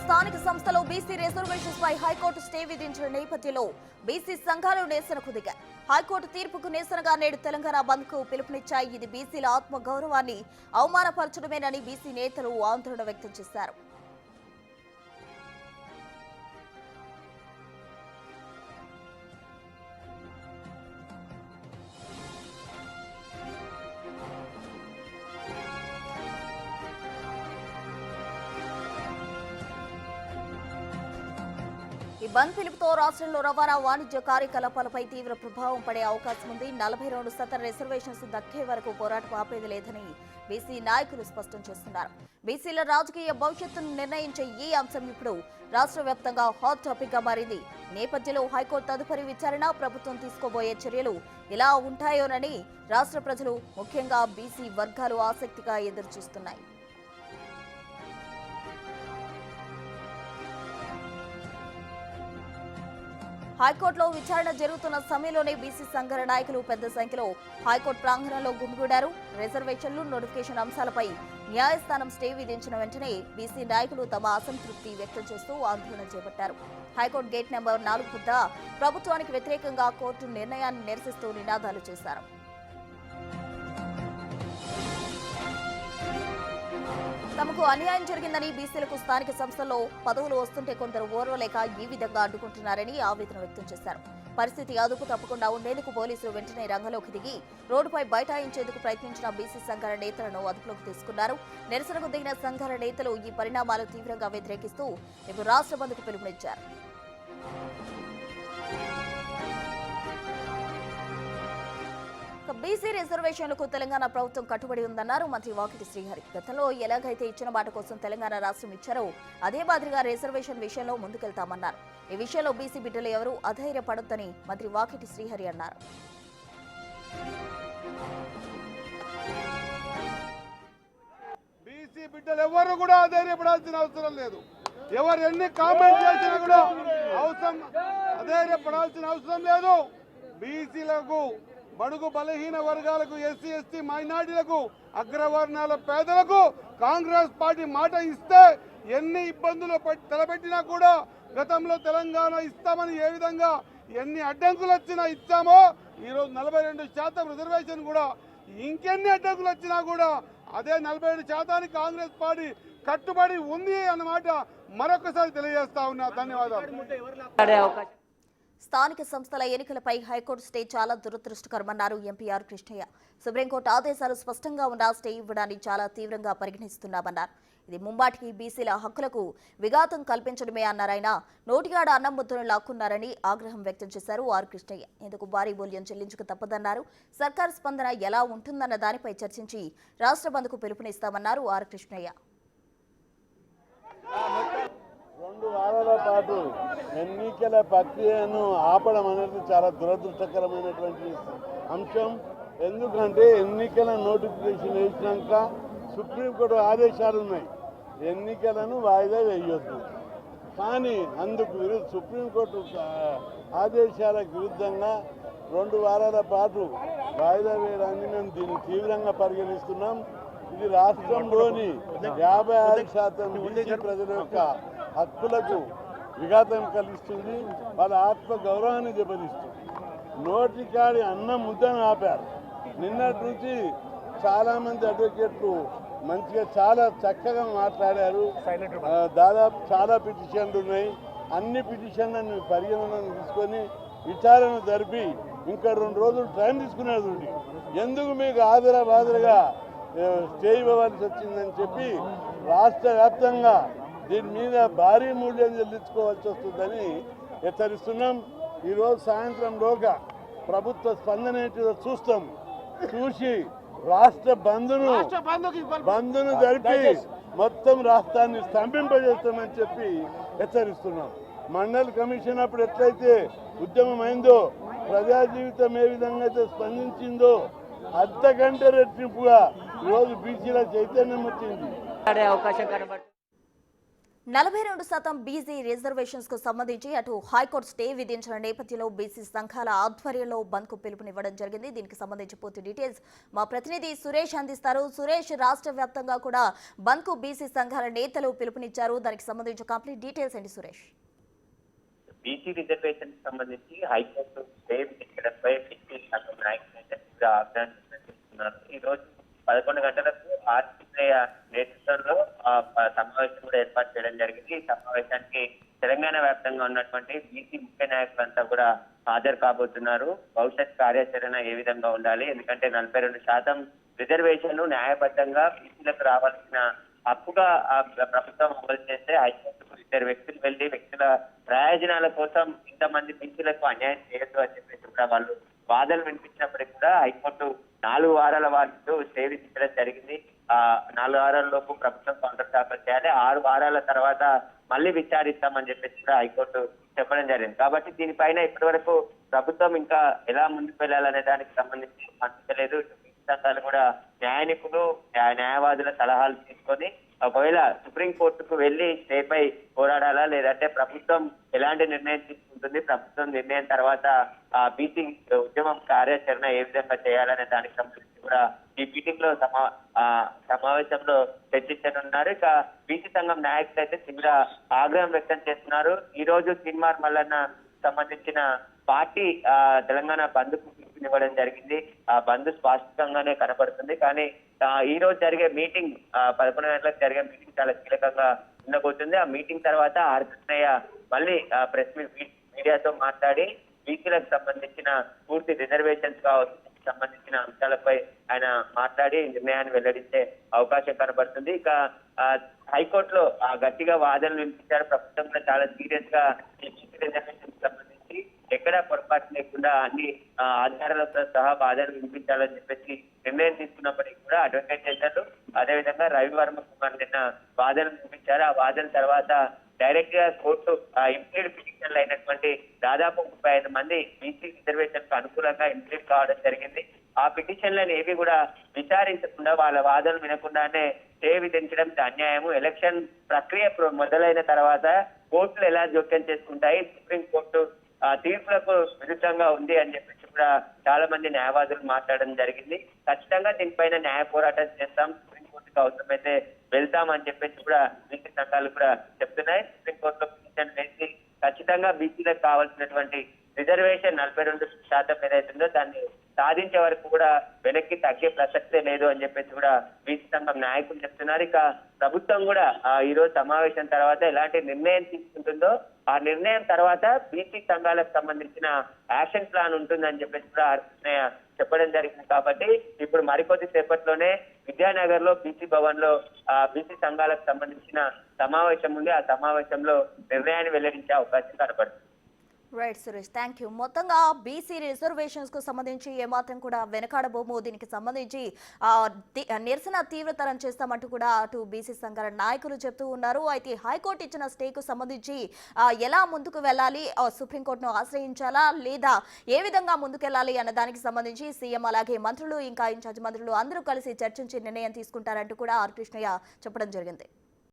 స్థానిక సంస్థలో BC reservations పై high court stay విధించిన నేపథ్యంలో బీసీ సంఘాలు నిరసనకు దిగాయి. హైకోర్టు తీర్పుకు నిరసనగా నేడు తెలంగాణ బంద్ కు పిలుపునిచ్చాయి. ఇది బీసీల ఆత్మ గౌరవాన్ని అవమానపరచడమేనని బీసీ నేతలు ఆందోళన వ్యక్తం చేశారు. ఈ బంద్ పిలుపుతో రాష్ట్రంలో రవాణా వాణిజ్య కార్యకలాపాలపై తీవ్ర ప్రభావం పడే అవకాశం ఉంది. 42% రిజర్వేషన్స్ దక్కే వరకు పోరాటం ఆపేది లేదని బీసీ నాయకులు స్పష్టం చేస్తున్నారు. బీసీల రాజకీయ భవిష్యత్తును నిర్ణయించే ఈ అంశం ఇప్పుడు రాష్ట్ర వ్యాప్తంగా హాట్ టాపిక్ గా మారింది. నేపథ్యంలో హైకోర్టు తదుపరి విచారణ, ప్రభుత్వం తీసుకోబోయే చర్యలు ఎలా ఉంటాయోనని రాష్ట్ర ప్రజలు, ముఖ్యంగా బీసీ వర్గాలు ఆసక్తిగా ఎదురుచూస్తున్నాయి. హైకోర్టులో విచారణ జరుగుతున్న సమయంలోనే బీసీ సంఘాల నాయకులు పెద్ద సంఖ్యలో హైకోర్టు ప్రాంగణంలో గుమిగూడారు. రిజర్వేషన్లు, నోటిఫికేషన్ అంశాలపై న్యాయస్థానం స్టే విధించిన వెంటనే బీసీ నాయకులు తమ అసంతృప్తి వ్యక్తం చేస్తూ ఆందోళన చేపట్టారు. హైకోర్టు గేట్ నెంబర్ 4 వద్ద ప్రభుత్వానికి వ్యతిరేకంగా కోర్టు నిర్ణయాన్ని నిరసిస్తూ నినాదాలు చేశారు. తమకు అన్యాయం జరిగిందని, బీసీలకు స్థానిక సంస్థల్లో పదవులు వస్తుంటే కొందరు ఓర్వలేక ఈ విధంగా అడ్డుకుంటున్నారని ఆవేదన వ్యక్తం చేశారు. పరిస్థితి అదుపు తప్పకుండా ఉండేందుకు పోలీసులు వెంటనే రంగంలోకి దిగి రోడ్డుపై బైఠాయించేందుకు ప్రయత్నించిన బీసీ సంఘాల నేతలను అదుపులోకి తీసుకున్నారు. నిరసనకు దిగిన సంఘాల నేతలు ఈ పరిణామాలు తీవ్రంగా వ్యతిరేకిస్తూ ఇప్పుడు రాష్ట్ర బంద్కు పిలుపునిచ్చారు. బీసీ రిజర్వేషన్లకు తెలంగాణ ప్రభుత్వం కట్టుబడి ఉందన్నారు మంత్రి వాకిటి శ్రీహరి. గతంలో ఎలాగైతే ఇచ్చిన మాట కోసం తెలంగాణ రాష్ట్రం ఇచ్చారో అదే మాదిరిగా రిజర్వేషన్ విషయంలో ముందుకెళ్తామన్నారు. ఈ విషయంలో బీసీ బిడ్డలు ఎవరూ అధైర్యపడొద్దని మంత్రి వాకిటి శ్రీహరి అన్నారు. బీసీ బిడ్డలు ఎవరు కూడా అధైర్యపడాల్సిన అవసరం లేదు. ఎవరు ఎన్ని కామెంట్ చేసినా కూడా అధైర్యపడాల్సిన అవసరం లేదు. బీసీలకు, బడుగు బలహీన వర్గాలకు, ఎస్సీ ఎస్టీ మైనార్టీలకు, అగ్రవర్ణాల పేదలకు కాంగ్రెస్ పార్టీ మాట ఇస్తే ఎన్ని ఇబ్బందులు తలపెట్టినా కూడా గతంలో తెలంగాణ ఇస్తామని ఏ విధంగా ఎన్ని అడ్డంకులు వచ్చినా ఇచ్చామో ఈరోజు 42% రిజర్వేషన్ కూడా ఇంకెన్ని అడ్డంకులు వచ్చినా కూడా అదే 47% కాంగ్రెస్ పార్టీ కట్టుబడి ఉంది అన్నమాట మరొకసారి తెలియజేస్తా ఉన్నా. ధన్యవాదాలు. స్థానిక సంస్థల ఎన్నికలపై హైకోర్టు స్టే చాలా దురదృష్టకరమన్నారు ఎంపీ ఆర్ కృష్ణయ్య. సుప్రీంకోర్టు ఆదేశాలు స్పష్టంగా ఉన్నా స్టే ఇవ్వడాన్ని చాలా తీవ్రంగా పరిగణిస్తున్నామన్నారు. ఇది ముమ్మాటికి బీసీల హక్కులకు విఘాతం కల్పించడమే అన్నారాయన. నోటిగాడ అన్నం ముద్దను లాక్కున్నారని ఆగ్రహం వ్యక్తం చేశారు ఆర్ కృష్ణయ్య. ఇందుకు భారీ మూల్యం చెల్లించక తప్పదన్నారు. సర్కారు స్పందన ఎలా ఉంటుందన్న దానిపై చర్చించి రాష్ట్ర బంద్కు పిలుపునిస్తామన్నారు ఆర్ కృష్ణయ్య. 2 వారాల పాటు ఎన్నికల ప్రక్రియను ఆపడం అనేది చాలా దురదృష్టకరమైనటువంటి అంశం. ఎందుకంటే ఎన్నికల నోటిఫికేషన్ వేసినాక సుప్రీంకోర్టు ఆదేశాలు ఉన్నాయి, ఎన్నికలను వాయిదా వేయొద్దు. కానీ అందుకు సుప్రీంకోర్టు ఆదేశాలకు విరుద్ధంగా 2 వారాల పాటు వాయిదా వేయడాన్ని మేము దీన్ని తీవ్రంగా పరిగణిస్తున్నాం. ఇది రాష్ట్రంలోని 56% బీసీ ప్రజల యొక్క హక్కులకు విఘాతం కలిగిస్తుంది, వాళ్ళ ఆత్మ గౌరవాన్ని దెబ్బతీస్తుంది. నోటికాడి అన్నం ముద్దను ఆపారు. నిన్నటి నుంచి చాలామంది అడ్వకేట్లు మంచిగా చాలా చక్కగా మాట్లాడారు. దాదాపు చాలా పిటిషన్లు ఉన్నాయి. అన్ని పిటిషన్లను పరిగణనకు తీసుకొని విచారణ జరిపి ఇంకా 2 రోజులు టైం తీసుకునేది. ఎందుకు మీకు ఆదరబాదరగా స్టే ఇవ్వవలసి వచ్చిందని చెప్పి రాష్ట్ర వ్యాప్తంగా దీని మీద భారీ మూల్యం చెల్లించుకోవాల్సి వస్తుందని హెచ్చరిస్తున్నాం. ఈరోజు సాయంత్రంలోగా ప్రభుత్వ స్పందన ఏంటిదో చూస్తాం. చూసి రాష్ట్ర బంద్ను జరిపి మొత్తం రాష్ట్రాన్ని స్తంభింపజేస్తామని చెప్పి హెచ్చరిస్తున్నాం. మండల్ కమిషన్ అప్పుడు ఎట్లయితే ఉద్యమం అయిందో, ప్రజా జీవితం ఏ విధంగా అయితే స్పందించిందో అంతకంటే రెట్టింపుగా ఈరోజు బీసీల చైతన్యం వచ్చింది. 42% బీసీ రిజర్వేషన్స్ కు సంబంధించి అటు హైకోర్టు స్టే విధించిన నేపథ్యంలో బీసీ సంఘాల ఆధ్వర్యంలో బంద్ కు పిలుపునివ్వడం జరిగింది. దీనికి సంబంధించి పూర్తి డీటెయిల్స్ మా ప్రతినిధి సురేష్ అందిస్తారు. సురేష్, రాష్ట్ర వ్యాప్తంగా కూడా బంద్ కు బీసీ సంఘాల నేతలు పిలుపునిచ్చారు. దానికి సంబంధించి కంప్లీట్ డీటెయిల్స్ ఏంటి సురేష్? బీసీ రిజర్వేషన్ సంబంధించి హైకోర్టు స్టే విధించడంపై బీసీ సంఘం నాయకులు తీవ్ర ఆగ్రహం వ్యక్తం చేస్తున్నారు. ఈ రోజు 11 గంటలకు ఆర్టీఐ నేతృత్వంలో సమావేశం కూడా ఏర్పాటు చేయడం జరిగింది. ఈ సమావేశానికి తెలంగాణ వ్యాప్తంగా ఉన్నటువంటి బీసీ ముఖ్య నాయకులంతా కూడా హాజరు కాబోతున్నారు. భవిష్యత్ కార్యాచరణ ఏ విధంగా ఉండాలి, ఎందుకంటే 42% రిజర్వేషన్ న్యాయబద్ధంగా బీసీలకు రావాల్సిన హక్కుగా ప్రభుత్వం అమలు చేస్తే హైకోర్టుకు 2 వ్యక్తులు వెళ్లి వ్యక్తుల ప్రయోజనాల కోసం ఇంతమంది బీసీలకు అన్యాయం చేయొద్దు అని చెప్పేసి కూడా వాళ్ళు వాదనలు వినిపించినప్పటికీ కూడా హైకోర్టు 4 వారాల వారితో స్టే విధించడం జరిగింది. 4 వారాల లోపు ప్రభుత్వం కౌంటర్ దాఖలు చేయాలి, 6 వారాల తర్వాత మళ్ళీ విచారిస్తామని చెప్పేసి కూడా హైకోర్టు చెప్పడం జరిగింది. కాబట్టి దీనిపైన ఇప్పటి వరకు ప్రభుత్వం ఇంకా ఎలా ముందుకు వెళ్ళాలనే దానికి సంబంధించి పంపించలేదు. సంఘాలు కూడా న్యాయవాదుల సలహాలు తీసుకొని ఒకవేళ సుప్రీంకోర్టుకు వెళ్లి స్టేపై పోరాడాలా, లేదంటే ప్రభుత్వం ఎలాంటి నిర్ణయం తీసుకుంటుంది, ప్రభుత్వం నిర్ణయం తర్వాత బీసీ ఉద్యమం కార్యాచరణ ఏ విధంగా చేయాలనే దానికి సంబంధించి కూడా ఈ మీటింగ్ లో సమావేశంలో చర్చించనున్నారు. ఇక బీసీ సంఘం నాయకులు అయితే తీవ్ర ఆగ్రహం వ్యక్తం చేస్తున్నారు. ఈ రోజు సినిమార్ మల్లన్న సంబంధించిన పార్టీ తెలంగాణ బంద్ కు పిలుపునివ్వడం జరిగింది. ఆ బంద్ స్పష్టంగానే కనబడుతుంది. కానీ ఈ రోజు జరిగే మీటింగ్ 11 గంటలకు జరిగే మీటింగ్ చాలా కీలకంగా ఉండబోతుంది. ఆ మీటింగ్ తర్వాత ఆర్కృష్ణయ్య మళ్ళీ ప్రెస్ మీడియాతో మాట్లాడి బీసీలకు సంబంధించిన పూర్తి రిజర్వేషన్స్ కావచ్చు సంబంధించిన అంశాలపై ఆయన మాట్లాడి నిర్ణయాన్ని వెల్లడించే అవకాశం కనబడుతుంది. ఇక హైకోర్టులో గట్టిగా వాదనలు వినిపించారు. ప్రభుత్వం కూడా చాలా సీరియస్ గా రిజర్వేషన్ సంబంధించి ఎక్కడా పొరపాటు లేకుండా అన్ని ఆధారాలతో సహా వాదనలు వినిపించాలని చెప్పేసి నిర్ణయం తీసుకున్నప్పటికీ కూడా అడ్వకేట్ జనరల్ అదేవిధంగా రవివర్మ కుమార్ నిన్న వాదనలు వినిపించారు. ఆ వాదన తర్వాత డైరెక్ట్ గా కోర్టు ఇంప్లీడ్ పిటిషన్లు అయినటువంటి దాదాపు 35 మంది బీసీ రిజర్వేషన్ కు అనుకూలంగా ఇంప్లీడ్ కావడం జరిగింది. ఆ పిటిషన్లను ఏవి కూడా విచారించకుండా వాళ్ళ వాదనలు వినకుండానే స్టే విధించడం అన్యాయము. ఎలక్షన్ ప్రక్రియ మొదలైన తర్వాత కోర్టులు ఎలా జోక్యం చేసుకుంటాయి, సుప్రీంకోర్టు తీర్పులకు విరుద్ధంగా ఉంది అని చెప్పేసి కూడా చాలా మంది న్యాయవాదులు మాట్లాడడం జరిగింది. ఖచ్చితంగా దీనిపైన న్యాయ పోరాటం చేస్తాం, సుప్రీంకోర్టుకు అవసరమైతే వెళ్తామని చెప్పేసి కూడా బీసీ సంఘాలు కూడా చెప్తున్నాయి. సుప్రీంకోర్టులో పిటిషన్ వేసి ఖచ్చితంగా బీసీలకు కావాల్సినటువంటి రిజర్వేషన్ 42% ఏదైతుందో దాన్ని సాధించే వరకు కూడా వెనక్కి తగ్గే ప్రసక్తే లేదు అని చెప్పేసి కూడా బీసీ సంఘం నాయకులు చెప్తున్నారు. ఇక ప్రభుత్వం కూడా ఈ రోజు సమావేశం తర్వాత ఎలాంటి నిర్ణయం తీసుకుంటుందో ఆ నిర్ణయం తర్వాత బీసీ సంఘాలకు సంబంధించిన యాక్షన్ ప్లాన్ ఉంటుందని చెప్పేసి కూడా చెప్పడం జరిగింది. కాబట్టి ఇప్పుడు మరికొద్ది సేపట్లోనే విద్యానగర్ లో బీసీ భవన్ లో బీసీ సంఘాలకు సంబంధించిన సమావేశం ఉంది. ఆ సమావేశంలో నిర్ణయాన్ని వెల్లడించే అవకాశం కనబడుతుంది. Right Suresh, thank you. మొత్తంగా బీసీ రిజర్వేషన్స్ కు సంబంధించి ఏమాత్రం కూడా వెనకాడబోము, దీనికి సంబంధించి నిరసన తీవ్రతరం చేస్తామంటూ కూడా అటు బీసీ సంఘాల నాయకులు చెప్తూ ఉన్నారు. అయితే హైకోర్టు ఇచ్చిన స్టేకు సంబంధించి ఎలా ముందుకు వెళ్ళాలి, సుప్రీంకోర్టును ఆశ్రయించాలా లేదా ఏ విధంగా ముందుకెళ్లాలి అన్న దానికి సంబంధించి సీఎం అలాగే మంత్రులు ఇంకా ఇన్ఛార్జ్ మంత్రులు అందరూ కలిసి చర్చించి నిర్ణయం తీసుకుంటారంటూ కూడా ఆర్ కృష్ణయ్య చెప్పడం జరిగింది.